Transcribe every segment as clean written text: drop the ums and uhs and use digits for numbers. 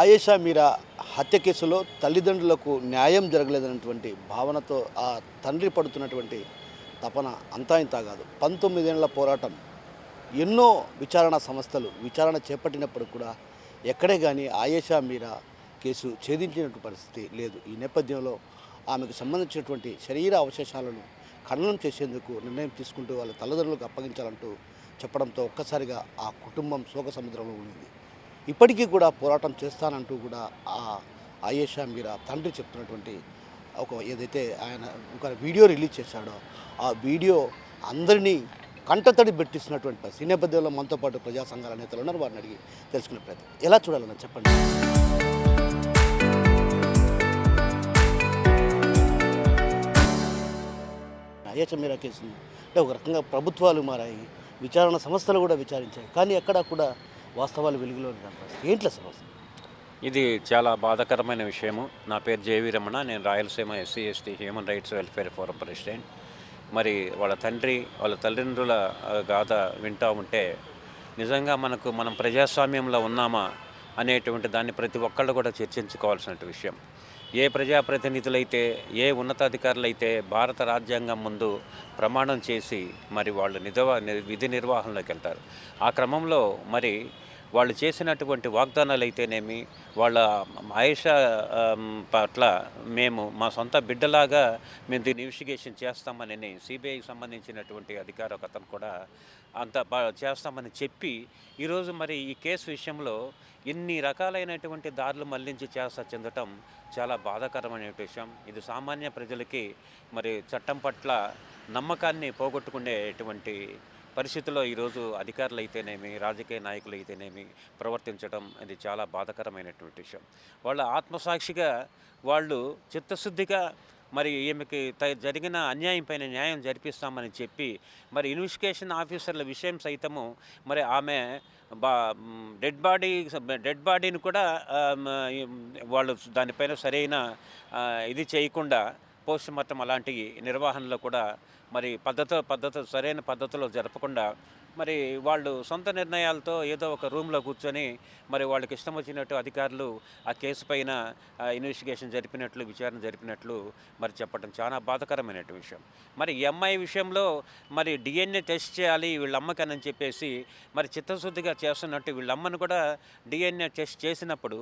ఆయేషా మీరా హత్య కేసులో తల్లిదండ్రులకు న్యాయం జరగలేదన్నటువంటి భావనతో ఆ తండ్రి పడుతున్నటువంటి తపన అంతా ఇంతా కాదు. 19 ఏళ్ల పోరాటం, ఎన్నో విచారణ సంస్థలు విచారణ చేపట్టినప్పుడు కూడా ఎక్కడే కానీ ఆయేషా మీరా కేసు ఛేదించినటువంటి పరిస్థితి లేదు. ఈ నేపథ్యంలో ఆమెకు సంబంధించినటువంటి శరీర అవశేషాలను ఖననం చేసేందుకు నిర్ణయం తీసుకుంటూ వాళ్ళ తల్లిదండ్రులకు అప్పగించాలంటూ చెప్పడంతో ఒక్కసారిగా ఆ కుటుంబం శోక సముద్రంలో ఉంది. ఇప్పటికీ కూడా పోరాటం చేస్తానంటూ కూడా ఆ ఆయేషా మీరా తండ్రి చెప్తున్నటువంటి ఏదైతే ఆయన ఒక వీడియో రిలీజ్ చేశాడో ఆ వీడియో అందరినీ కంటతడి పెట్టిస్తున్నటువంటి పరిస్థితి. ఈ నేపథ్యంలో మనతో పాటు ప్రజా సంఘాల నేతలు ఉన్నారు, వారిని అడిగి తెలుసుకునే ప్రయత్నం. ఎలా చూడాలన్నా చెప్పండి. ఆయేషా మీరా కేసు అంటే ఒక రకంగా ప్రభుత్వాలు మారాయి, విచారణ సంస్థలు కూడా విచారించాయి, కానీ ఎక్కడా కూడా వాస్తవాలు వెలుగులో పరిస్థితి. ఏంటి సమస్య? ఇది చాలా బాధాకరమైన విషయము. నా పేరు జేవి రమణ. నేను Rayalaseema SC ST human rights welfare forum president. మరి వాళ్ళ తండ్రి వాళ్ళ తల్లిదండ్రుల గాథ వింటూ ఉంటే నిజంగా మనం ప్రజాస్వామ్యంలో ఉన్నామా అనేటువంటి దాన్ని ప్రతి ఒక్కళ్ళు కూడా చర్చించుకోవాల్సిన విషయం. ఏ ప్రజాప్రతినిధులైతే, ఏ ఉన్నతాధికారులైతే భారత రాజ్యాంగం ముందు ప్రమాణం చేసి మరి వాళ్ళు విధి నిర్వహణలోకి వెళ్తారు. ఆ క్రమంలో మరి వాళ్ళు చేసినటువంటి వాగ్దానాలు అయితేనేమి, వాళ్ళ ఆయేషా పట్ల మేము మా సొంత బిడ్డలాగా మేము దీన్ని ఇన్వెస్టిగేషన్ చేస్తామని సిబిఐకి సంబంధించినటువంటి అధికారి ఒకతను కూడా అంత చేస్తామని చెప్పి ఈరోజు మరి ఈ కేసు విషయంలో ఇన్ని రకాలైనటువంటి దారులు మళ్లించి చెందటం చాలా బాధాకరమైన విషయం. ఇది సామాన్య ప్రజలకి మరి చట్టం పట్ల నమ్మకాన్ని పోగొట్టుకునేటువంటి పరిస్థితుల్లో ఈరోజు అధికారులు అయితేనేమి, రాజకీయ నాయకులు అయితేనేమి ప్రవర్తించడం అది చాలా బాధాకరమైనటువంటి విషయం. వాళ్ళ ఆత్మసాక్షిగా వాళ్ళు చిత్తశుద్ధిగా మరి ఈమెకి జరిగిన అన్యాయం పైన న్యాయం జరిపిస్తామని చెప్పి మరి ఇన్వెస్టిగేషన్ ఆఫీసర్ల విషయం సైతము మరి ఆమె డెడ్ బాడీని కూడా వాళ్ళు దానిపైన సరైన ఇది చేయకుండా పోస్ట్ మార్టం అలాంటి నిర్వహణలో కూడా మరి సరైన పద్ధతిలో జరపకుండా మరి వాళ్ళు సొంత నిర్ణయాలతో ఏదో ఒక రూమ్లో కూర్చొని మరి వాళ్ళకి ఇష్టం వచ్చినట్టు అధికారులు ఆ కేసు పైన ఇన్వెస్టిగేషన్ జరిపినట్లు, విచారణ జరిపినట్లు మరి చెప్పడం చాలా బాధాకరమైన విషయం. మరి ఈ అమ్మాయి విషయంలో మరి డిఎన్ఏ టెస్ట్ చేయాలి వీళ్ళమ్మకని చెప్పేసి మరి చిత్తశుద్ధిగా చేస్తున్నట్టు వీళ్ళమ్మను కూడా డిఎన్ఏ టెస్ట్ చేసినప్పుడు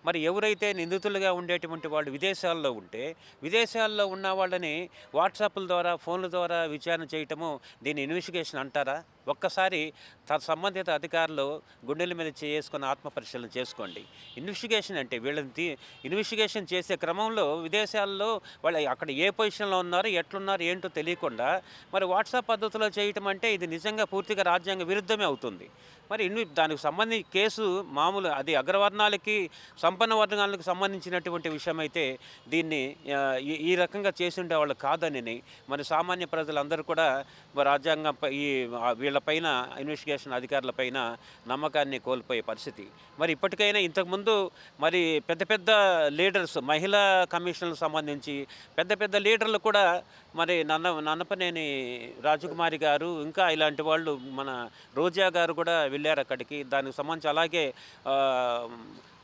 మరి ఎవరైతే నిందితులుగా ఉండేటువంటి వాళ్ళు విదేశాల్లో ఉంటే విదేశాల్లో ఉన్న వాళ్ళని వాట్సాప్ల ద్వారా, ఫోన్ల ద్వారా విచారణ చేయటము దీన్ని ఇన్వెస్టిగేషన్ అంటారా? ఒక్కసారి సంబంధిత అధికారులు గుండెల మీద చేసుకుని ఆత్మపరిశీలన చేసుకోండి. ఇన్వెస్టిగేషన్ అంటే వీళ్ళని ఇన్వెస్టిగేషన్ చేసే క్రమంలో విదేశాల్లో వాళ్ళు అక్కడ ఏ పొజిషన్లో ఉన్నారు, ఎట్లున్నారు, ఏంటో తెలియకుండా మరి వాట్సాప్ పద్ధతిలో చేయటం అంటే ఇది నిజంగా పూర్తిగా రాజ్యాంగ విరుద్ధమే అవుతుంది. మరి దానికి సంబంధించి కేసు మామూలు అది అగ్రవర్ణాలకి, సంపన్న వర్గాలకు సంబంధించినటువంటి విషయం అయితే దీన్ని ఈ రకంగా చేసి ఉండేవాళ్ళు కాదని మరి సామాన్య ప్రజలందరూ కూడా రాజ్యాంగంపై వీళ్ళపైన ఇన్వెస్టిగేషన్ అధికారులపైన నమ్మకాన్ని కోల్పోయే పరిస్థితి. మరి ఇప్పటికైనా ఇంతకుముందు మరి పెద్ద లీడర్స్, మహిళా కమిషన్లకు సంబంధించి పెద్ద లీడర్లు కూడా మరి నన్నపనేని రాజకుమారి గారు, ఇంకా ఇలాంటి వాళ్ళు, మన రోజా గారు కూడా వెళ్ళారు అక్కడికి. దానికి సంబంధించి అలాగే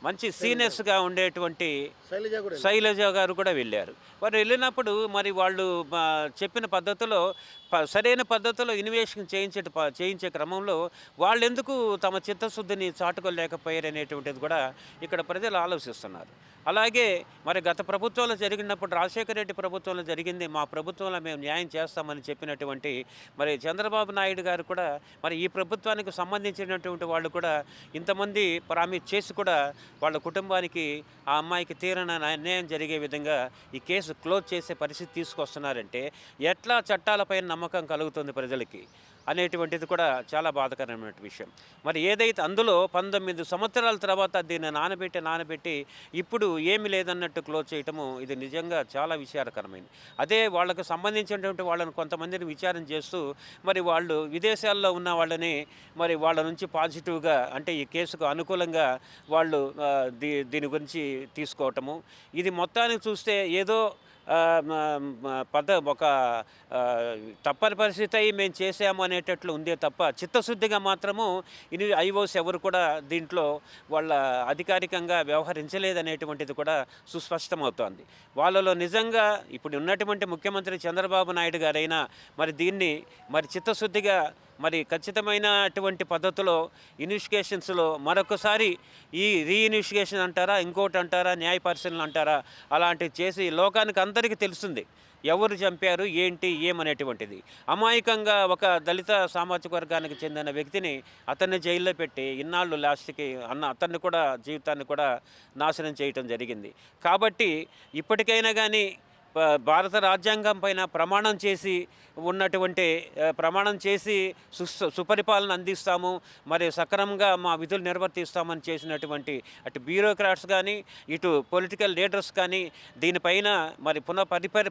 మంచి సీనియర్స్గా ఉండేటువంటి శైలజ గారు కూడా వెళ్ళారు. వారు వెళ్ళినప్పుడు మరి వాళ్ళు చెప్పిన పద్ధతిలో సరైన పద్ధతిలో ఇన్వెస్టిగేషన్ చేయించే క్రమంలో వాళ్ళు ఎందుకు తమ చిత్తశుద్ధిని చాటుకోలేకపోయారనేటువంటిది కూడా ఇక్కడ ప్రజలు ఆలోచిస్తున్నారు. అలాగే మరి గత ప్రభుత్వంలో జరిగినప్పుడు, రాజశేఖర రెడ్డి ప్రభుత్వంలో జరిగింది, మా ప్రభుత్వంలో మేము న్యాయం చేస్తామని చెప్పినటువంటి మరి చంద్రబాబు నాయుడు గారు కూడా మరి ఈ ప్రభుత్వానికి సంబంధించినటువంటి వాళ్ళు కూడా ఇంతమంది ప్రామిస్ చేసి కూడా వాళ్ళ కుటుంబానికి, ఆ అమ్మాయికి తీరన అన్యాయం జరిగే విధంగా ఈ కేసు క్లోజ్ చేసే పరిస్థితి తీసుకొస్తున్నారంటే ఎట్లా చట్టాలపైన నమ్మకం కలుగుతుంది ప్రజలకి అనేటువంటిది కూడా చాలా బాధాకరమైన విషయం. మరి ఏదైతే అందులో 19 సంవత్సరాల తర్వాత దీన్ని నానబెట్టి ఇప్పుడు ఏమి లేదన్నట్టు క్లోజ్ చేయటము ఇది నిజంగా చాలా విచారకరమైనది. అదే వాళ్ళకు సంబంధించినటువంటి వాళ్ళని కొంతమందిని విచారణ చేస్తూ మరి వాళ్ళు విదేశాల్లో ఉన్న వాళ్ళని మరి వాళ్ళ నుంచి పాజిటివ్గా అంటే ఈ కేసుకు అనుకూలంగా వాళ్ళు దీని గురించి తీసుకోవటము, ఇది మొత్తానికి చూస్తే ఏదో ఒక ఆ, తప్పని పరిస్థితి అయి మేము చేసాము అనేటట్లు ఉందే తప్ప చిత్తశుద్ధిగా మాత్రము ఇది ఐఓస్ ఎవరు కూడా దీంట్లో వాళ్ళ అధికారికంగా వ్యవహరించలేదనేటువంటిది కూడా సుస్పష్టమవుతోంది. వాళ్ళలో నిజంగా ఇప్పుడు ఉన్నటువంటి ముఖ్యమంత్రి చంద్రబాబు నాయుడు గారైనా మరి దీన్ని మరి చిత్తశుద్ధిగా మరి ఖచ్చితమైనటువంటి పద్ధతిలో ఇన్వెస్టిగేషన్స్లో మరొకసారి ఈ రీఇన్వెస్టిగేషన్ అంటారా, ఇంకోటి అంటారా, న్యాయ పరిశీలన అంటారా, అలాంటివి చేసి లోకానికి అందరికీ తెలుస్తుంది ఎవరు చంపారు ఏంటి ఏమనేటువంటిది. అమాయకంగా ఒక దళిత సామాజిక వర్గానికి చెందిన వ్యక్తిని అతన్ని జైల్లో పెట్టి ఇన్నాళ్ళు లాస్ట్కి అతన్ని కూడా జీవితాన్ని కూడా నాశనం చేయటం జరిగింది. కాబట్టి ఇప్పటికైనా కానీ భారత రాజ్యాంగం పైన ప్రమాణం చేసి ప్రమాణం చేసి సుపరిపాలన అందిస్తాము, మరి సక్రమంగా మా విధులు నిర్వర్తిస్తామని చేసినటువంటి అటు బ్యూరోక్రాట్స్ కానీ ఇటు పొలిటికల్ లీడర్స్ కానీ దీనిపైన మరి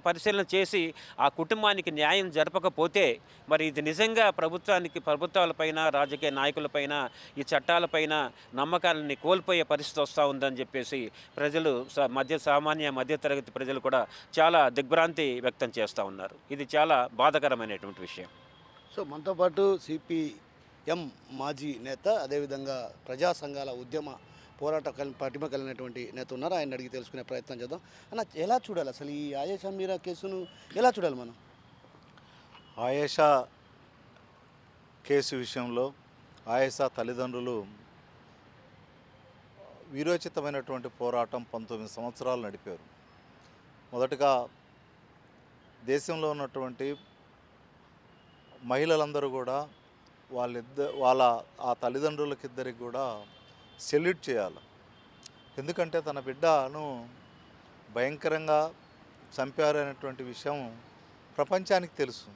పరిశీలన చేసి ఆ కుటుంబానికి న్యాయం జరపకపోతే మరి ఇది నిజంగా ప్రభుత్వాలపైన రాజకీయ నాయకులపైన ఈ చట్టాలపైన నమ్మకాలని కోల్పోయే పరిస్థితి వస్తూ ఉందని చెప్పేసి ప్రజలు సామాన్య మధ్యతరగతి ప్రజలు కూడా చాలా దిగ్భ్రాంతి వ్యక్తం చేస్తూ ఉన్నారు. ఇది చాలా బాధాకరమైనటువంటి విషయం. సో మనతో పాటు సిపిఎం మాజీ నేత, అదేవిధంగా ప్రజా సంఘాల ఉద్యమ పోరాట పటిమ కలిగినటువంటి నేత ఉన్నారు. ఆయన అడిగి తెలుసుకునే ప్రయత్నం చేద్దాం. అన్న, ఎలా చూడాలి అసలు ఈ ఆయేషా మీరా కేసును ఎలా చూడాలి మనం? ఆయేషా కేసు విషయంలో ఆయేషా తల్లిదండ్రులు వీరోచితమైనటువంటి పోరాటం 19 సంవత్సరాలు నడిపారు. మొదటగా దేశంలో ఉన్నటువంటి మహిళలందరూ కూడా వాళ్ళ ఆ తల్లిదండ్రులకిద్దరికి కూడా సెల్యూట్ చేయాలి. ఎందుకంటే తన బిడ్డను భయంకరంగా చంపారు అనేటువంటి విషయం ప్రపంచానికి తెలుసు.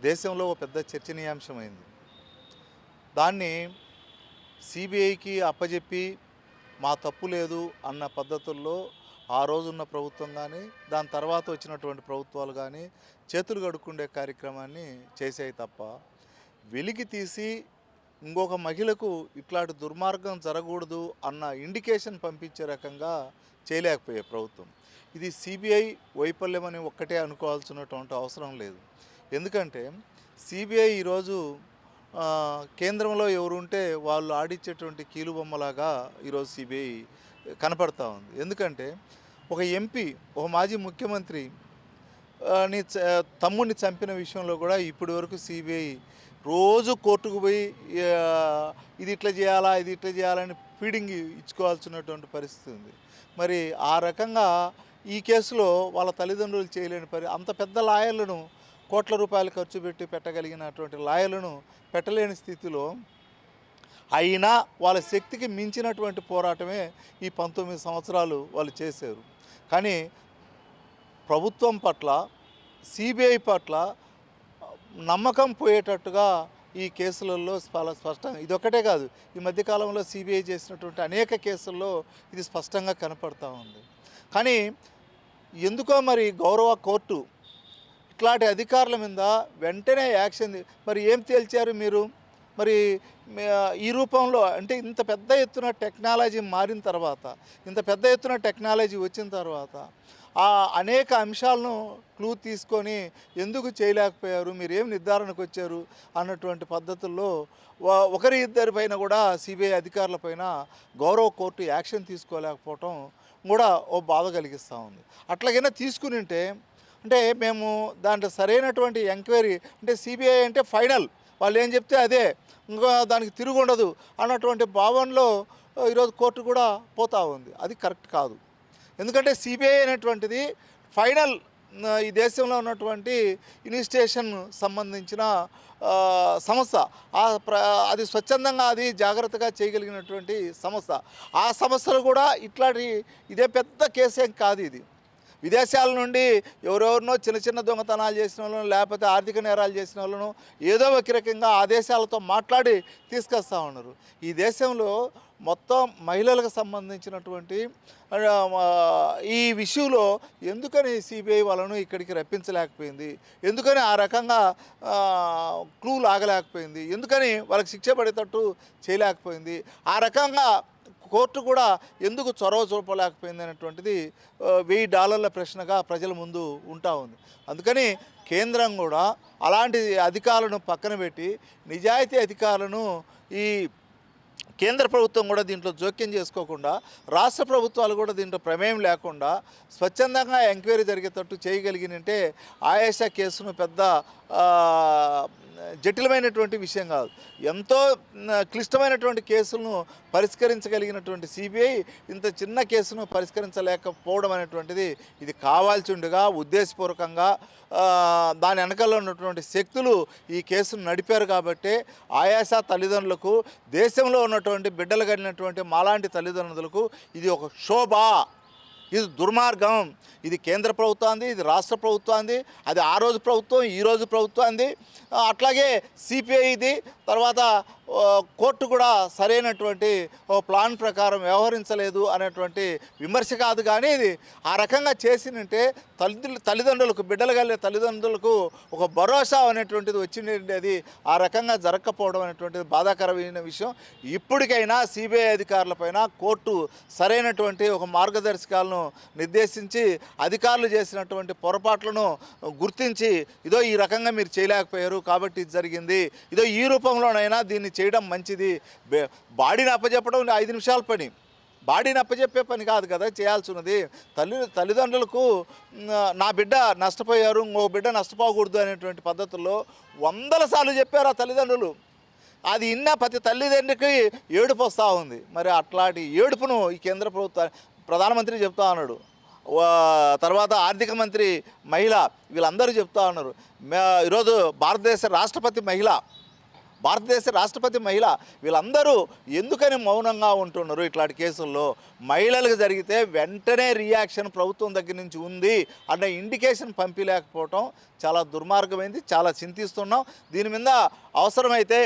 దేశంలో ఒక పెద్ద చర్చనీయాంశమైంది. దాన్ని సిబిఐకి అప్పజెప్పి మా తప్పు లేదు అన్న పద్ధతుల్లో ఆ రోజున్న ప్రభుత్వం కానీ దాని తర్వాత వచ్చినటువంటి ప్రభుత్వాలు కానీ చేతులు కడుక్కుండే కార్యక్రమాన్ని చేసాయి తప్ప వెలికి తీసి ఇంకొక మహిళకు ఇట్లాంటి దుర్మార్గం జరగకూడదు అన్న ఇండికేషన్ పంపించే రకంగా చేయలేకపోయే ప్రభుత్వం. ఇది సిబిఐ వైఫల్యం అని ఒక్కటే అనుకోవాల్సినటువంటి అవసరం లేదు. ఎందుకంటే సిబిఐ ఈరోజు కేంద్రంలో ఎవరుంటే వాళ్ళు ఆడిచ్చేటువంటి కీలుబొమ్మలాగా ఈరోజు సిబిఐ కనపడతా ఉంది. ఎందుకంటే ఒక ఎంపీ, ఒక మాజీ ముఖ్యమంత్రి తమ్ముడిని చంపిన విషయంలో కూడా ఇప్పటి వరకు సిబిఐ రోజు కోర్టుకు పోయి ఇది ఇట్లా చేయాలా ఇది ఇట్లా చేయాలని ఫీడింగ్ ఇచ్చుకోవాల్సినటువంటి పరిస్థితి ఉంది. మరి ఆ రకంగా ఈ కేసులో వాళ్ళ తల్లిదండ్రులు చేయలేని అంత పెద్ద లాయర్లను కోట్ల రూపాయలు ఖర్చు పెట్టి పెట్టగలిగినటువంటి లాయర్లను పెట్టలేని స్థితిలో అయినా వాళ్ళ శక్తికి మించినటువంటి పోరాటమే ఈ 19 సంవత్సరాలు వాళ్ళు చేశారు. కానీ ప్రభుత్వం పట్ల, సిబిఐ పట్ల నమ్మకం పోయేటట్టుగా ఈ కేసులలో స్పష్టంగా ఇదొక్కటే కాదు, ఈ మధ్యకాలంలో సిబిఐ చేసినటువంటి అనేక కేసుల్లో ఇది స్పష్టంగా కనపడతా ఉంది. కానీ ఎందుకో మరి గౌరవ కోర్టు ఇట్లాంటి అధికారుల మీద వెంటనే యాక్షన్ మరి ఏం తేల్చారు మీరు? మరి ఈ రూపంలో అంటే ఇంత పెద్ద ఎత్తున టెక్నాలజీ మారిన తర్వాత, ఇంత పెద్ద ఎత్తున టెక్నాలజీ వచ్చిన తర్వాత ఆ అనేక అంశాలను క్లూ తీసుకొని ఎందుకు చేయలేకపోయారు, మీరు ఏం నిర్ధారణకు వచ్చారు అన్నటువంటి పద్ధతుల్లో ఒకరి ఇద్దరి పైన కూడా సిబిఐ అధికారుల పైన గౌరవ కోర్టు యాక్షన్ తీసుకోలేకపోవటం కూడా ఓ బాధ కలిగిస్తూ ఉంది. అట్లాగైనా తీసుకుని ఉంటే అంటే మేము దాంట్లో సరైనటువంటి ఎంక్వైరీ అంటే సిబిఐ అంటే ఫైనల్, వాళ్ళు ఏం చెప్తే అదే, ఇంకా దానికి తిరుగుండదు అన్నటువంటి భావనలో ఈరోజు కోర్టు కూడా పోతూ ఉంది. అది కరెక్ట్ కాదు. ఎందుకంటే సిబిఐ అనేటువంటిది ఫైనల్ ఈ దేశంలో ఉన్నటువంటి ఇన్వెస్టిగేషన్ సంబంధించిన సంస్థ. అది స్వచ్ఛందంగా అది జాగ్రత్తగా చేయగలిగినటువంటి సంస్థ. ఆ సంస్థలు కూడా ఇట్లాంటి ఇదే పెద్ద కేసేం కాదు. ఇది విదేశాల నుండి ఎవరెవరినో చిన్న చిన్న దొంగతనాలు చేసిన వాళ్ళను, లేకపోతే ఆర్థిక నేరాలు చేసిన వాళ్ళను ఏదో ఒక రకంగా ఆ దేశాలతో మాట్లాడి తీసుకొస్తూ ఉన్నారు. ఈ దేశంలో మొత్తం మహిళలకు సంబంధించినటువంటి ఈ విషయంలో ఎందుకని సిబిఐ వాళ్ళను ఇక్కడికి రప్పించలేకపోయింది, ఎందుకని ఆ రకంగా క్లూ లాగలేకపోయింది, ఎందుకని వాళ్ళకి శిక్ష పడేటట్టు చేయలేకపోయింది, ఆ రకంగా కోర్టు కూడా ఎందుకు చొరవ చూపలేకపోయింది అనేటువంటిది $1000 ప్రశ్నగా ప్రజల ముందు ఉంటా ఉంది. అందుకని కేంద్రం కూడా అలాంటి అధికారులను పక్కన పెట్టి నిజాయితీ అధికారులను ఈ కేంద్ర ప్రభుత్వం కూడా దీంట్లో జోక్యం చేసుకోకుండా, రాష్ట్ర ప్రభుత్వాలు కూడా దీంట్లో ప్రమేయం లేకుండా స్వచ్ఛందంగా ఎంక్వైరీ జరిగేటట్టు చేయగలిగినంటే ఆయేషా కేసును పెద్ద జటిలమైనటువంటి విషయం కాదు. ఎంతో క్లిష్టమైనటువంటి కేసులను పరిష్కరించగలిగినటువంటి సిబిఐ ఇంత చిన్న కేసును పరిష్కరించలేకపోవడం అనేటువంటిది ఇది కావాల్సి ఉండగా ఉద్దేశపూర్వకంగా దాని వెనకాల ఉన్నటువంటి శక్తులు ఈ కేసును నడిపారు. కాబట్టి ఆయాస తల్లిదండ్రులకు, దేశంలో ఉన్నటువంటి బిడ్డలు కలిగినటువంటి మాలాంటి తల్లిదండ్రులకు ఇది ఒక శోభ, ఇది దుర్మార్గం. ఇది కేంద్ర ప్రభుత్వాన్ని, ఇది రాష్ట్ర ప్రభుత్వాన్ని, అది ఆ రోజు ప్రభుత్వం, ఈరోజు ప్రభుత్వాన్ని, అట్లాగే సిపిఐ ఇది. తర్వాత కోర్టు కూడా సరైనటువంటి ప్లాన్ ప్రకారం వ్యవహరించలేదు అనేటువంటి విమర్శ కాదు. కానీ ఇది ఆ రకంగా చేసినంటే తల్లిదండ్రులకు, బిడ్డలు కలిగే తల్లిదండ్రులకు ఒక భరోసా అనేటువంటిది వచ్చిండేది. ఆ రకంగా జరగకపోవడం అనేటువంటిది బాధాకరమైన విషయం. ఇప్పటికైనా సిబిఐ అధికారులపైన కోర్టు సరైనటువంటి ఒక మార్గదర్శకాలను నిర్దేశించి అధికారులు చేసినటువంటి పొరపాట్లను గుర్తించి, ఇదో ఈ రకంగా మీరు చేయలేకపోయారు కాబట్టి ఇది జరిగింది, ఇదో ఈ రూపంలోనైనా దీన్ని చేయడం మంచిది. బాడీని అప్పచెప్పడం 5 నిమిషాల పని, బాడీని అప్పచెప్పే పని కాదు కదా చేయాల్సి ఉన్నది. తల్లిదండ్రులకు నా బిడ్డ నష్టపోయారు, ఇంకో బిడ్డ నష్టపోకూడదు అనేటువంటి పద్ధతుల్లో 100 సార్లు చెప్పారు ఆ తల్లిదండ్రులు. అది ప్రతి తల్లిదండ్రికి ఏడుపు వస్తూ ఉంది. మరి అట్లాంటి ఏడుపును ఈ కేంద్ర ప్రభుత్వ ప్రధానమంత్రి చెప్తా ఉన్నాడు, తర్వాత ఆర్థిక మంత్రి మహిళ, వీళ్ళందరూ చెప్తా ఉన్నారు. ఈరోజు భారతదేశ రాష్ట్రపతి మహిళ వీళ్ళందరూ ఎందుకని మౌనంగా ఉంటున్నారు ఇట్లాంటి కేసుల్లో? మహిళలకు జరిగితే వెంటనే రియాక్షన్ ప్రభుత్వం దగ్గర నుంచి ఉంది అన్న ఇండికేషన్ పంపించలేకపోవటం చాలా దుర్మార్గమైంది, చాలా చింతిస్తున్నాం. దీని మీద అవసరమైతే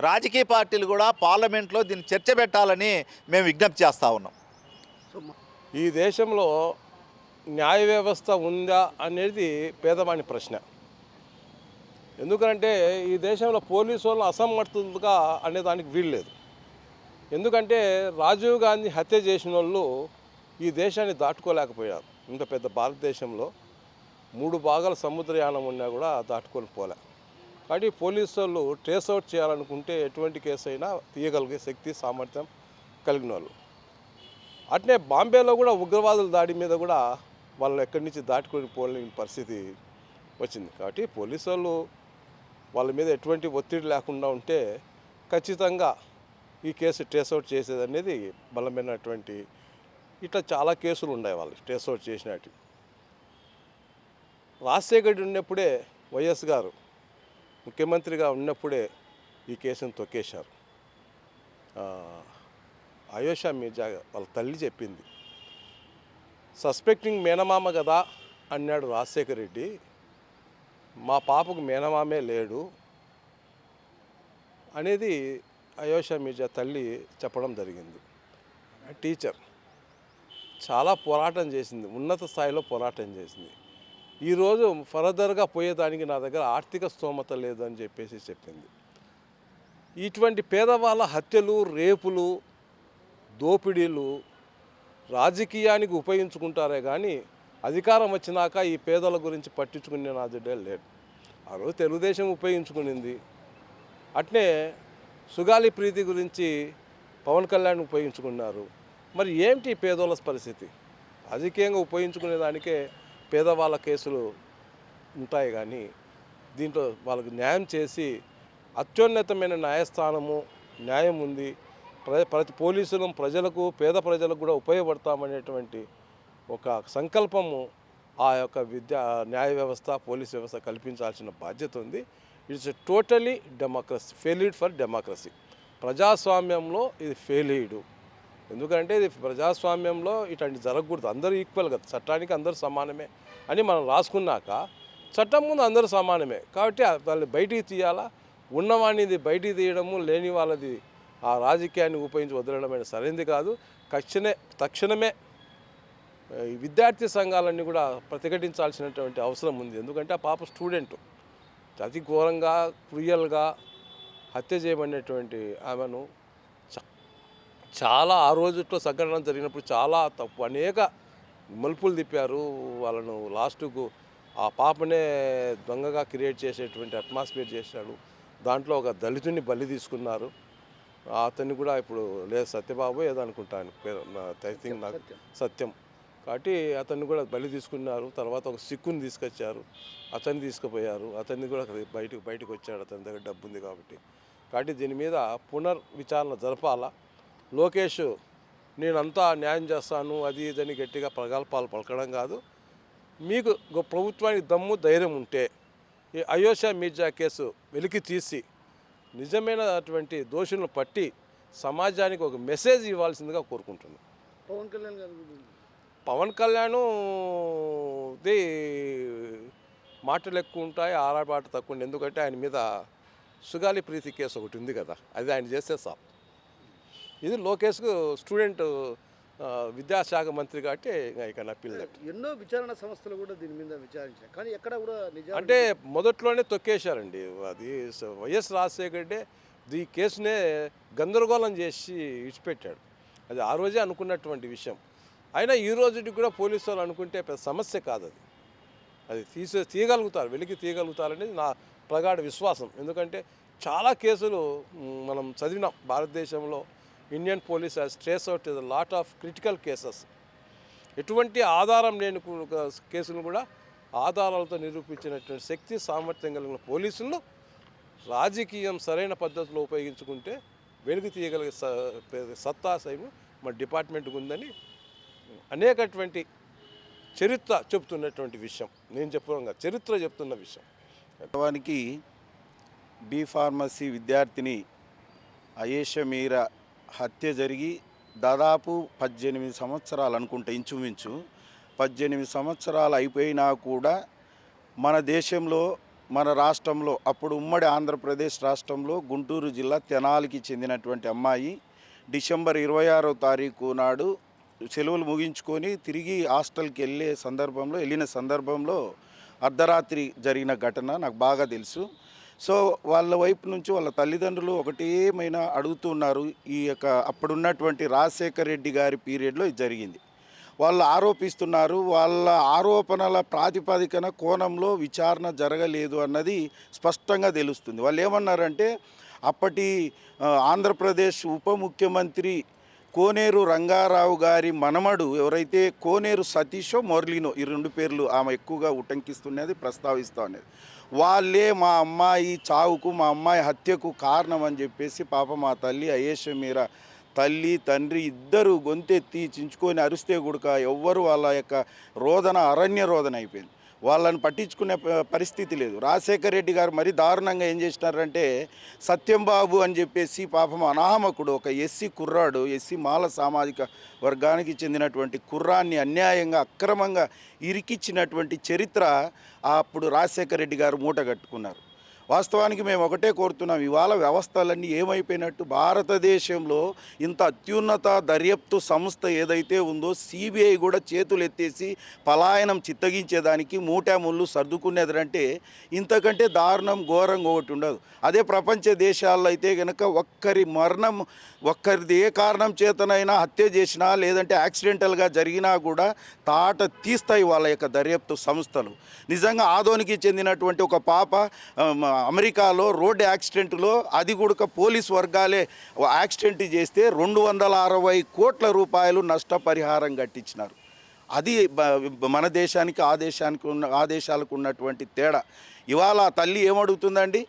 రాజకీయ పార్టీలు కూడా పార్లమెంట్లో దీన్ని చర్చ పెట్టాలని మేము విజ్ఞప్తి చేస్తూ ఉన్నాం. ఈ దేశంలో న్యాయ వ్యవస్థ ఉందా అనేది పేదవాని ప్రశ్న. ఎందుకంటే ఈ దేశంలో పోలీసు వాళ్ళు అసమర్థులుగా అనేదానికి వీల్లేదు. ఎందుకంటే రాజీవ్ గాంధీ హత్య చేసిన వాళ్ళు ఈ దేశాన్ని దాటుకోలేకపోయారు. ఇంత పెద్ద భారతదేశంలో 3 భాగాల సముద్రయానం ఉన్నా కూడా దాటుకొని పోలే. కాబట్టి పోలీసు వాళ్ళు ట్రేస్ అవుట్ చేయాలనుకుంటే ఎటువంటి కేసు అయినా తీయగలిగే శక్తి, సామర్థ్యం కలిగిన వాళ్ళు. అట్నే బాంబేలో కూడా ఉగ్రవాదుల దాడి మీద కూడా వాళ్ళు ఎక్కడి నుంచి దాటుకొని పోలేని పరిస్థితి వచ్చింది. కాబట్టి పోలీసు వాళ్ళు వాళ్ళ మీద ఎటువంటి ఒత్తిడి లేకుండా ఉంటే ఖచ్చితంగా ఈ కేసు ట్రేస్అవుట్ చేసేది అనేది బలమైనటువంటి, ఇట్లా చాలా కేసులు ఉన్నాయి వాళ్ళు ట్రేస్అవుట్ చేసినట్టు. రాజశేఖర్ ఉన్నప్పుడే, వైఎస్ గారు ముఖ్యమంత్రిగా ఉన్నప్పుడే ఈ కేసును తొక్కేశారు. ఆయేషా మీర్జా వాళ్ళ తల్లి చెప్పింది, సస్పెక్టింగ్ మేనమామ కదా అన్నాడు రాజశేఖర్ రెడ్డి, మా పాపకు మేనమామే లేడు అనేది ఆయేషా మీర్జా తల్లి చెప్పడం జరిగింది. టీచర్ చాలా పోరాటం చేసింది, ఉన్నత స్థాయిలో పోరాటం చేసింది. ఈరోజు ఫర్దర్గా పోయేదానికి నా దగ్గర ఆర్థిక స్తోమత లేదు అని చెప్పేసి చెప్పింది. ఇటువంటి పేదవాళ్ళ హత్యలు, రేపులు, దోపిడీలు రాజకీయానికి ఉపయోగించుకుంటారే కానీ అధికారం వచ్చినాక ఈ పేదల గురించి పట్టించుకునే నాదుడే లేడు. ఆ రోజు తెలుగుదేశం ఉపయోగించుకునింది. అట్నే సుగాలి ప్రీతి గురించి పవన్ కళ్యాణ్ ఉపయోగించుకున్నారు. మరి ఏమిటి పేదోళ్ళ పరిస్థితి? రాజకీయంగా ఉపయోగించుకునేదానికే పేదవాళ్ళ కేసులు ఉంటాయి కానీ దీంట్లో వాళ్ళకి న్యాయం చేసి అత్యున్నతమైన న్యాయస్థానము, న్యాయం ఉంది, ప్రతి పోలీసులు ప్రజలకు, పేద ప్రజలకు కూడా ఉపయోగపడతామనేటువంటి ఒక సంకల్పము ఆ యొక్క న్యాయ వ్యవస్థ, పోలీస్ వ్యవస్థ కల్పించాల్సిన బాధ్యత ఉంది. It's totally democracy, failed for democracy. ప్రజాస్వామ్యంలో ఇది ఫెయిల్డ్. ఎందుకంటే ఇది ప్రజాస్వామ్యంలో ఇట్లాంటి జరగకూడదు. అందరూ ఈక్వల్ కదా, చట్టానికి అందరూ సమానమే అని మనం రాసుకున్నాక చట్టం ముందు అందరూ సమానమే. కాబట్టి వాళ్ళని బయటికి తీయాలా, ఉన్నవాడిని బయటికి తీయడము, లేని వాళ్ళది ఆ రాజకీయాన్ని ఉపయోగించి వదలడమైన సరైనది కాదు. తక్షణమే ఈ విద్యార్థి సంఘాలన్నీ కూడా ప్రతిఘటించాల్సినటువంటి అవసరం ఉంది. ఎందుకంటే ఆ పాప స్టూడెంట్ అతి ఘోరంగా, క్రూయల్గా హత్య చేయబడినటువంటి ఆమెను చాలా ఆ రోజుల్లో సంఘటన జరిగినప్పుడు చాలా తప్పు, అనేక మలుపులు తిప్పారు వాళ్ళను. లాస్ట్కు ఆ పాపనే దొంగగా క్రియేట్ చేసేటువంటి అట్మాస్ఫియర్ చేశాడు. దాంట్లో ఒక దళితుని బలి తీసుకున్నారు. అతన్ని కూడా ఇప్పుడు లేదు సత్యబాబు ఏదో అనుకుంటా ఆయన పేరు, ఐ థింక్ నాకు సత్యం. కాబట్టి అతన్ని కూడా బలి తీసుకున్నారు. తర్వాత ఒక సిక్కుని తీసుకొచ్చారు, అతన్ని తీసుకుపోయారు. అతన్ని కూడా బయటకు వచ్చాడు, అతని దగ్గర డబ్బు ఉంది కాబట్టి. కాబట్టి దీని మీద పునర్విచారణ జరపాలా. లోకేష్ నేనంతా న్యాయం చేస్తాను అది ఇదని గట్టిగా ప్రగల్భాలు పలకడం కాదు. మీకు ప్రభుత్వానికి దమ్ము ధైర్యం ఉంటే ఈ అయోషా మీర్జా కేసు వెలికి తీసి నిజమైనటువంటి దోషులను పట్టి సమాజానికి ఒక మెసేజ్ ఇవ్వాల్సిందిగా కోరుకుంటున్నాను. పవన్ కళ్యాణ్ ది మాటలు ఎక్కువ ఉంటాయి, ఆరాబాట తక్కువ ఉంది. ఎందుకంటే ఆయన మీద సుగాలి ప్రీతి కేసు ఒకటి ఉంది కదా, అది ఆయన చేస్తే సార్. ఇది లోకేష్కు స్టూడెంట్ విద్యాశాఖ మంత్రి కాబట్టి ఇక అప్పీల్ దట్. ఎన్నో విచారణ సంస్థలు కూడా దీని మీద విచారించాయి, కానీ ఎక్కడ కూడా నిజం అంటే మొదట్లోనే తొక్కేశారండి. అది వైఎస్ రాజశేఖర రెడ్డి ఈ కేసునే గందరగోళం చేసి ఇచ్చిపెట్టాడు. అది ఆ రోజే అనుకున్నటువంటి విషయం. అయినా ఈ రోజుకి కూడా పోలీసు వాళ్ళు అనుకుంటే పెద్ద సమస్య కాదు. అది తీయగలుగుతారు, వెలికి తీయగలుగుతారనేది నా ప్రగాఢ విశ్వాసం. ఎందుకంటే చాలా కేసులు మనం చదివినాం భారతదేశంలో. Indian police has trace out the lot of critical cases. ఎటువంటి ఆధారం లేని కేసులు కూడా ఆధారాలతో నిరూపించినటువంటి శక్తి సామర్థ్యం కలిగిన పోలీసులను రాజకీయం సరైన పద్ధతిలో ఉపయోగించుకుంటే వెలికి తీయగలిగే సత్తా సైము మన డిపార్ట్మెంట్కి ఉందని అనేకటువంటి చరిత్ర చెప్తున్నటువంటి విషయం. నేను చెప్పడం చరిత్ర చెప్తున్న విషయం. వాస్తవానికి బి ఫార్మసీ విద్యార్థిని అయేషా మీరా హత్య జరిగి దాదాపు 18 సంవత్సరాలు అనుకుంటా, ఇంచుమించు 18 సంవత్సరాలు అయిపోయినా కూడా మన దేశంలో, మన రాష్ట్రంలో, అప్పుడు ఉమ్మడి ఆంధ్రప్రదేశ్ రాష్ట్రంలో గుంటూరు జిల్లా తెనాలికి చెందినటువంటి అమ్మాయి డిసెంబర్ 26వ తారీఖు నాడు సెలవులు ముగించుకొని తిరిగి హాస్టల్కి వెళ్ళిన సందర్భంలో అర్ధరాత్రి జరిగిన ఘటన నాకు బాగా తెలుసు. సో వాళ్ళ వైపు నుంచి వాళ్ళ తల్లిదండ్రులు ఒకటేమైనా అడుగుతున్నారు. ఈ యొక్క అప్పుడున్నటువంటి రాజశేఖర రెడ్డి గారి పీరియడ్లో ఇది జరిగింది. వాళ్ళు ఆరోపిస్తున్నారు. వాళ్ళ ఆరోపణల ప్రాతిపదికన కోణంలో విచారణ జరగలేదు అన్నది స్పష్టంగా తెలుస్తుంది. వాళ్ళు ఏమన్నారంటే అప్పటి ఆంధ్రప్రదేశ్ ఉప ముఖ్యమంత్రి కోనేరు రంగారావు గారి మనమడు ఎవరైతే కోనేరు సతీషో మురళీనో, ఈ 2 పేర్లు ఆమె ఎక్కువగా ఉటంకిస్తున్నది, ప్రస్తావిస్తూ ఉన్నది. వాళ్ళే మా అమ్మాయి చావుకు, మా అమ్మాయి హత్యకు కారణం అని చెప్పేసి పాప మా తల్లి అయేషా మీరా తల్లి తండ్రి ఇద్దరు గొంతెత్తి చించుకొని అరిస్తే గుడక ఎవ్వరు వాళ్ళ యొక్క రోదన అరణ్య రోదన అయిపోయింది. వాళ్ళని పట్టించుకునే పరిస్థితి లేదు. రాజశేఖర రెడ్డి గారు మరీ దారుణంగా ఏం చేసినారంటే సత్యంబాబు అని చెప్పేసి పాపం అనామకుడు ఒక ఎస్సీ కుర్రాడు, ఎస్సీ మాల సామాజిక వర్గానికి చెందినటువంటి కుర్రాన్ని అన్యాయంగా అక్రమంగా ఇరికిచ్చినటువంటి చరిత్ర అప్పుడు రాజశేఖర రెడ్డి గారు మూట కట్టుకున్నారు. వాస్తవానికి మేము ఒకటే కోరుతున్నాం, ఇవాళ వ్యవస్థలన్నీ ఏమైపోయినట్టు భారతదేశంలో ఇంత అత్యున్నత దర్యాప్తు సంస్థ ఏదైతే ఉందో సిబిఐ కూడా చేతులు ఎత్తేసి పలాయనం చిత్తగించేదానికి మూటాముళ్ళు సర్దుకునేదంటే ఇంతకంటే దారుణం ఘోరంగా ఒకటి ఉండదు. అదే ప్రపంచ దేశాల్లో అయితే కనుక ఒక్కరిది ఏ కారణం చేతనైనా హత్య చేసినా లేదంటే యాక్సిడెంటల్గా జరిగినా కూడా తాట తీస్తాయి వాళ్ళ యొక్క దర్యాప్తు సంస్థలు. నిజంగా ఆదోనికి చెందినటువంటి ఒక పాప అమెరికాలో రోడ్డు యాక్సిడెంట్లో అది కూడా పోలీస్ వర్గాలే యాక్సిడెంట్ చేస్తే 260 కోట్ల రూపాయలు నష్టపరిహారం కట్టించినారు. అది మన దేశానికి ఆ దేశాలకు ఉన్నటువంటి తేడా. ఇవాళ తల్లి ఏమడుగుతుందండి,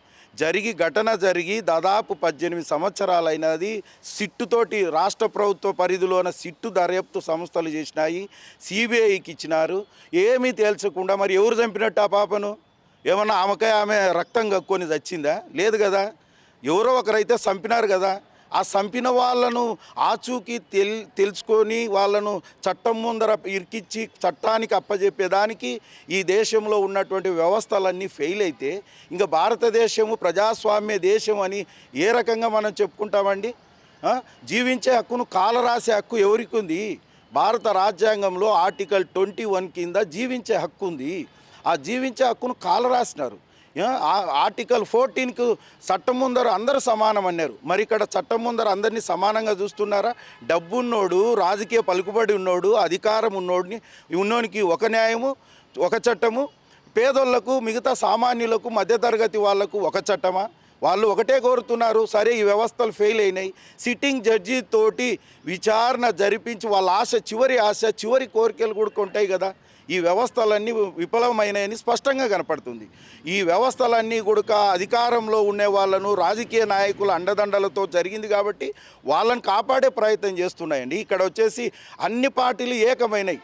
ఘటన జరిగి దాదాపు 18 సంవత్సరాలైనది. సిట్టుతోటి రాష్ట్ర ప్రభుత్వ పరిధిలోన సిట్టు దర్యాప్తు సంస్థలు చేసినాయి, సిబిఐకి ఇచ్చినారు. ఏమీ తేల్చకుండా మరి ఎవరు చంపినట్టు ఆ పాపను? ఏమన్నా ఆమె రక్తం కక్కుని చచ్చిందా? లేదు కదా. ఎవరో ఒకరైతే చంపినారు కదా. ఆ చంపిన వాళ్ళను ఆచూకీ తెలుసుకొని వాళ్ళను చట్టం ముందర ఇరికిచ్చి చట్టానికి అప్పజెప్పేదానికి ఈ దేశంలో ఉన్నటువంటి వ్యవస్థలన్నీ ఫెయిల్ అయితే ఇంకా భారతదేశము ప్రజాస్వామ్య దేశం అని ఏ రకంగా మనం చెప్పుకుంటామండి? జీవించే హక్కును కాలరాసే హక్కు ఎవరికి ఉంది? భారత రాజ్యాంగంలో ఆర్టికల్ 21 కింద జీవించే హక్కు ఉంది. ఆ జీవించే హక్కును కాలరాసినారు. ఆర్టికల్ 14కు చట్టం ముందర అందరూ సమానం అన్నారు. మరి ఇక్కడ చట్టం ముందర అందరినీ సమానంగా చూస్తున్నారా? డబ్బున్నోడు, రాజకీయ పలుకుబడి ఉన్నోడు, అధికారం ఉన్నోనికి ఒక న్యాయము, ఒక చట్టము, పేదోళ్లకు, మిగతా సామాన్యులకు, మధ్యతరగతి వాళ్లకు ఒక చట్టమా? వాళ్ళు ఒకటే కోరుతున్నారు, సరే ఈ వ్యవస్థలు ఫెయిల్ అయినాయి, సిట్టింగ్ జడ్జి తోటి విచారణ జరిపించి వాళ్ళ ఆశ, చివరి కోరికలు కూడా ఉంటాయి కదా. ఈ వ్యవస్థలన్నీ విఫలమైనాయని స్పష్టంగా కనపడుతుంది. ఈ వ్యవస్థలన్నీ కూడా అధికారంలో ఉండే వాళ్ళను, రాజకీయ నాయకుల అండదండలతో జరిగింది కాబట్టి వాళ్ళని కాపాడే ప్రయత్నం చేస్తున్నాయండి. ఇక్కడ వచ్చేసి అన్ని పార్టీలు ఏకమైనవి.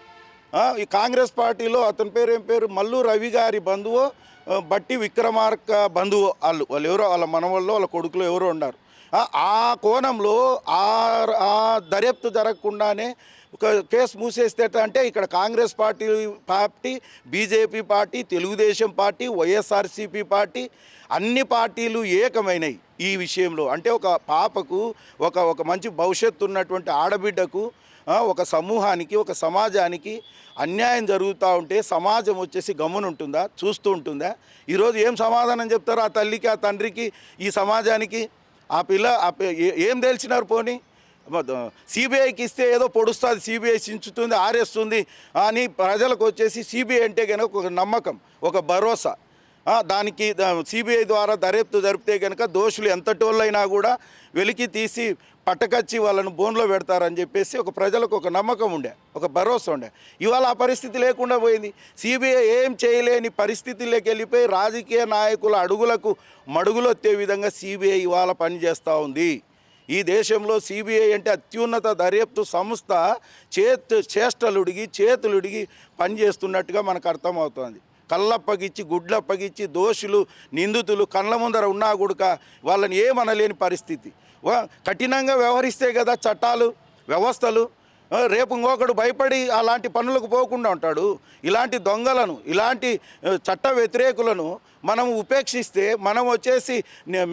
ఈ కాంగ్రెస్ పార్టీలో అతని పేరు మల్లు రవి గారి బంధువు, బట్టి విక్రమార్క బంధువు, వాళ్ళు ఎవరో వాళ్ళ మనవల్లో వాళ్ళ కొడుకులు ఎవరో ఉన్నారు. ఆ కోణంలో ఆ దర్యాప్తు జరగకుండానే ఒక కేసు మూసేస్తే అంటే ఇక్కడ Congress party, BJP party, Telugu Desam party, YSRCP party, అన్ని పార్టీలు ఏకమైనవి ఈ విషయంలో. అంటే ఒక పాపకు, ఒక మంచి భవిష్యత్తు ఉన్నటువంటి ఆడబిడ్డకు, ఒక సమూహానికి, ఒక సమాజానికి అన్యాయం జరుగుతూ ఉంటే సమాజం వచ్చేసి గమ్మునుంటుందా? చూస్తూ ఉంటుందా? ఈరోజు ఏం సమాధానం చెప్తారు ఆ తల్లికి, ఆ తండ్రికి, ఈ సమాజానికి? ఆ పిల్ల ఏం తెలిసినారు? పోనీ సిబిఐకి ఇస్తే ఏదో పొడుస్తుంది, సిబిఐ చించుతుంది, ఆరేస్తుంది అని ప్రజలకు వచ్చేసి సిబిఐ అంటే కనుక ఒక నమ్మకం, ఒక భరోసా. దానికి సిబిఐ ద్వారా దర్యాప్తు జరిపితే కనుక దోషులు ఎంతటి వాళ్ళైనా కూడా వెలికి తీసి పట్టకచ్చి వాళ్ళను బోన్లో పెడతారని చెప్పేసి ఒక ప్రజలకు ఒక నమ్మకం ఉండే, ఒక భరోసా ఉండే. ఇవాళ ఆ పరిస్థితి లేకుండా పోయింది. సిబిఐ ఏం చేయలేని పరిస్థితుల్లోకి వెళ్ళిపోయి రాజకీయ నాయకుల అడుగులకు మడుగులొత్తే విధంగా సిబిఐ ఇవాళ పనిచేస్తూ ఉంది. ఈ దేశంలో సిబిఐ అంటే అత్యున్నత దర్యాప్తు సంస్థ చేతులుడిగి పనిచేస్తున్నట్టుగా మనకు అర్థమవుతుంది. కళ్ళప్పగిచ్చి, గుడ్లప్పగిచ్చి, దోషులు, నిందితులు కళ్ళ ముందర ఉన్నా కూడా వాళ్ళని ఏమనలేని పరిస్థితి. కఠినంగా వ్యవహరిస్తే కదా చట్టాలు, వ్యవస్థలు. రేపు ఇంకొకడు భయపడి అలాంటి పనులకు పోకుండా ఉంటాడు. ఇలాంటి దొంగలను, ఇలాంటి చట్ట వ్యతిరేకులను మనం ఉపేక్షిస్తే, మనం వచ్చేసి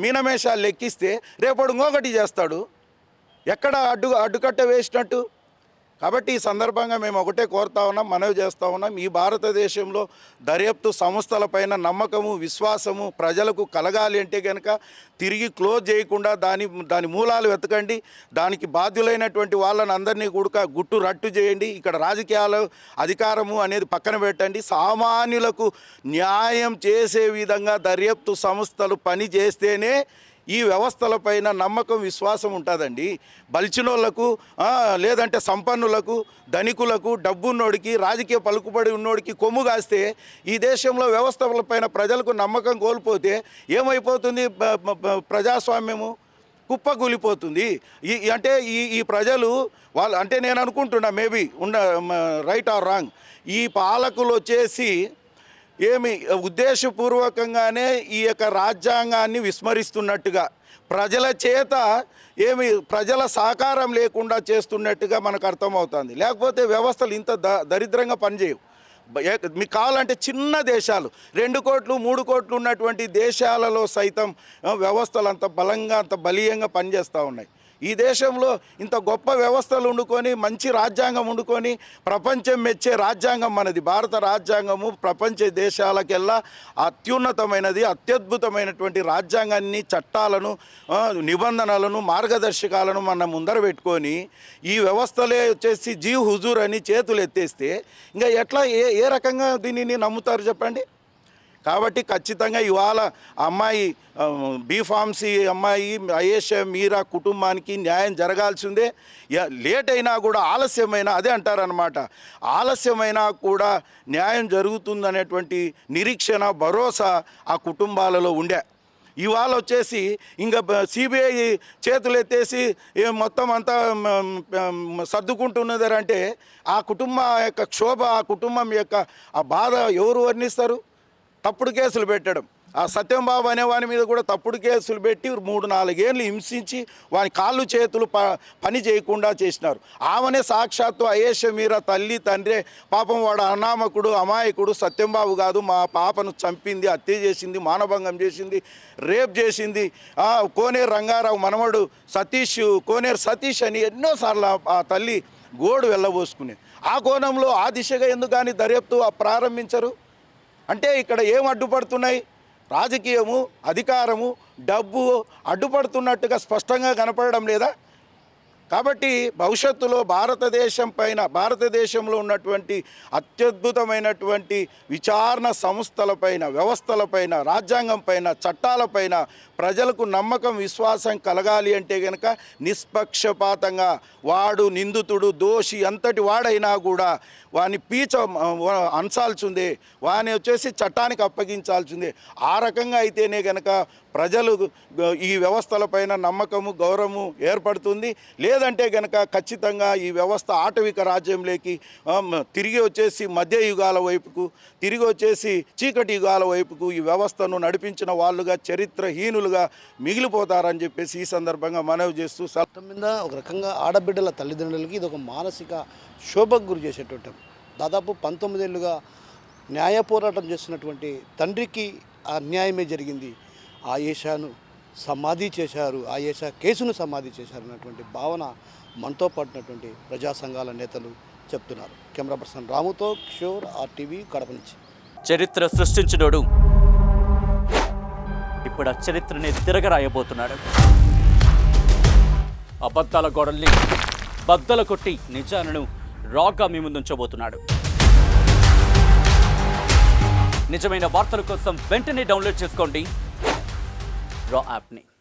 మీనమేషాలు లెక్కిస్తే రేపడు ఇంకొకటి చేస్తాడు. ఎక్కడ అడ్డుకట్ట వేసినట్టు? కాబట్టి ఈ సందర్భంగా మేము ఒకటే కోరుతా ఉన్నాం, మనవి చేస్తూ ఉన్నాం. ఈ భారతదేశంలో దర్యాప్తు సంస్థలపైన నమ్మకము, విశ్వాసము ప్రజలకు కలగాలి అంటే కనుక తిరిగి క్లోజ్ చేయకుండా దాని మూలాలు వెతకండి. దానికి బాధ్యులైనటువంటి వాళ్ళని అందరినీ కూడా గుట్టు రట్టు చేయండి. ఇక్కడ రాజకీయాలు, అధికారము అనేది పక్కన పెట్టండి. సామాన్యులకు న్యాయం చేసే విధంగా దర్యాప్తు సంస్థలు పని చేస్తేనే ఈ వ్యవస్థలపైన నమ్మకం, విశ్వాసం ఉంటుందండి. బలిచినోళ్లకు, లేదంటే సంపన్నులకు, ధనికులకు, డబ్బున్నోడికి, రాజకీయ పలుకుబడి ఉన్నోడికి కొమ్ము కాస్తే ఈ దేశంలో వ్యవస్థలపైన ప్రజలకు నమ్మకం కోల్పోతే ఏమైపోతుంది? ప్రజాస్వామ్యము కుప్పకూలిపోతుంది. అంటే ఈ ప్రజలు వాళ్ళు, అంటే నేను అనుకుంటున్నా, మేబీ రైట్ ఆర్ రాంగ్, ఈ పాలకులు వచ్చేసి ఏమి ఉద్దేశపూర్వకంగానే ఈ యొక్క రాజ్యాంగాన్ని విస్మరిస్తున్నట్టుగా, ప్రజల చేత ప్రజల సహకారం లేకుండా చేస్తున్నట్టుగా మనకు అర్థమవుతుంది. లేకపోతే వ్యవస్థలు ఇంత దరిద్రంగా పనిచేయవు. మీకు కావాలంటే చిన్న దేశాలు, 2 కోట్లు 3 కోట్లు ఉన్నటువంటి దేశాలలో సైతం వ్యవస్థలు అంత బలంగా, అంత బలీయంగా పనిచేస్తూ ఉన్నాయి. ఈ దేశంలో ఇంత గొప్ప వ్యవస్థలు ఉండుకొని, మంచి రాజ్యాంగం ఉండుకొని, ప్రపంచం మెచ్చే రాజ్యాంగం మనది. భారత రాజ్యాంగము ప్రపంచ దేశాలకెల్లా అత్యున్నతమైనది, అత్యద్భుతమైనటువంటి రాజ్యాంగాన్ని, చట్టాలను, నిబంధనలను, మార్గదర్శకాలను మన ముందర పెట్టుకొని ఈ వ్యవస్థలే వచ్చేసి జీవ్ హుజూర్ అని చేతులు ఎత్తేస్తే ఇంకా ఎట్లా, ఏ రకంగా దీనిని నమ్ముతారు చెప్పండి? కాబట్టి ఖచ్చితంగా ఇవాళ అమ్మాయి బీఫార్మసీ అమ్మాయి అయేషా మీరా కుటుంబానికి న్యాయం జరగాల్సిందే. లేట్ అయినా కూడా, ఆలస్యమైనా, అదే అంటారనమాట, ఆలస్యమైనా కూడా న్యాయం జరుగుతుందనేటువంటి నిరీక్షణ, భరోసా ఆ కుటుంబాలలో ఉండే. ఇవాళ వచ్చేసి ఇంకా సిబిఐ చేతులు ఎత్తేసి మొత్తం అంతా సర్దుకుంటున్నదంటే ఆ కుటుంబం యొక్క క్షోభ, ఆ కుటుంబం యొక్క ఆ బాధ ఎవరు వర్ణిస్తారు? తప్పుడు కేసులు పెట్టడం, ఆ సత్యంబాబు అనే వాని మీద కూడా తప్పుడు కేసులు పెట్టి 3-4 ఏళ్ళు హింసించి వాని కాళ్ళు చేతులు పని చేయకుండా చేసినారు. ఆమెనే సాక్షాత్తు అయేషా మీరా తల్లి తండ్రి, పాపం వాడు అనామకుడు, అమాయకుడు, సత్యంబాబు కాదు, మా పాపను చంపింది, హత్య చేసింది, మానభంగం చేసింది, రేప్ చేసింది, కోనేరు రంగారావు మనవడు కోనేరు సతీష్ అని ఎన్నోసార్లు ఆ తల్లి గోడు వెళ్ళబోసుకునేది. ఆ కోణంలో ఆ దిశగా ఎందుకు కానీ దర్యాప్తు ప్రారంభించరు? అంటే ఇక్కడ ఏం అడ్డుపడుతున్నాయి? రాజకీయము, అధికారము, డబ్బు అడ్డుపడుతున్నట్టుగా స్పష్టంగా కనపడడం లేదా? కాబట్టి భవిష్యత్తులో భారతదేశంలో ఉన్నటువంటి అత్యద్భుతమైనటువంటి విచారణ సంస్థలపైన, వ్యవస్థలపైన, రాజ్యాంగం పైన, చట్టాలపైన ప్రజలకు నమ్మకం, విశ్వాసం కలగాలి అంటే కనుక నిష్పక్షపాతంగా వాడు నిందితుడు, దోషి ఎంతటి వాడైనా కూడా వాని అంచాల్సిందే, వాని వచ్చేసి చట్టానికి అప్పగించాల్సిందే. ఆ రకంగా అయితేనే కనుక ప్రజలు ఈ వ్యవస్థలపైన నమ్మకము, గౌరవము ఏర్పడుతుంది. లేదంటే కనుక ఖచ్చితంగా ఈ వ్యవస్థ ఆటవిక రాజ్యంలోకి తిరిగి వచ్చేసి మధ్య యుగాల వైపుకు, తిరిగి వచ్చేసి చీకటి యుగాల వైపుకు ఈ వ్యవస్థను నడిపించిన వాళ్ళుగా, చరిత్రహీనులుగా మిగిలిపోతారని చెప్పేసి ఈ సందర్భంగా మనవి చేస్తూ చట్టం మీద ఒక రకంగా ఆడబిడ్డల తల్లిదండ్రులకి ఇది ఒక మానసిక శోభకు గురి చేసేటువంటి దాదాపు 19 ఏళ్ళుగా న్యాయ పోరాటం చేస్తున్నటువంటి తండ్రికి అన్యాయమే జరిగింది. ఆయేషాను సమాధి చేశారు, ఆయేషా కేసును సమాధి చేశారు అన్నటువంటి భావన మనతో పాటున్నటువంటి ప్రజా సంఘాల నేతలు చెప్తున్నారు. కెమెరా పర్సన్ రాముతో కిషోర్, RTV, కడప నుంచి. చరిత్ర సృష్టించినోడు ఇప్పుడు ఆ చరిత్రని తిరగరాయబోతున్నాడు. అబద్ధాల గోడల్ని బద్దలు కొట్టి నిజాలను రాగా మీ ముందుంచబోతున్నాడు. నిజమైన వార్తల కోసం వెంటనే డౌన్లోడ్ చేసుకోండి రా యాప్ని.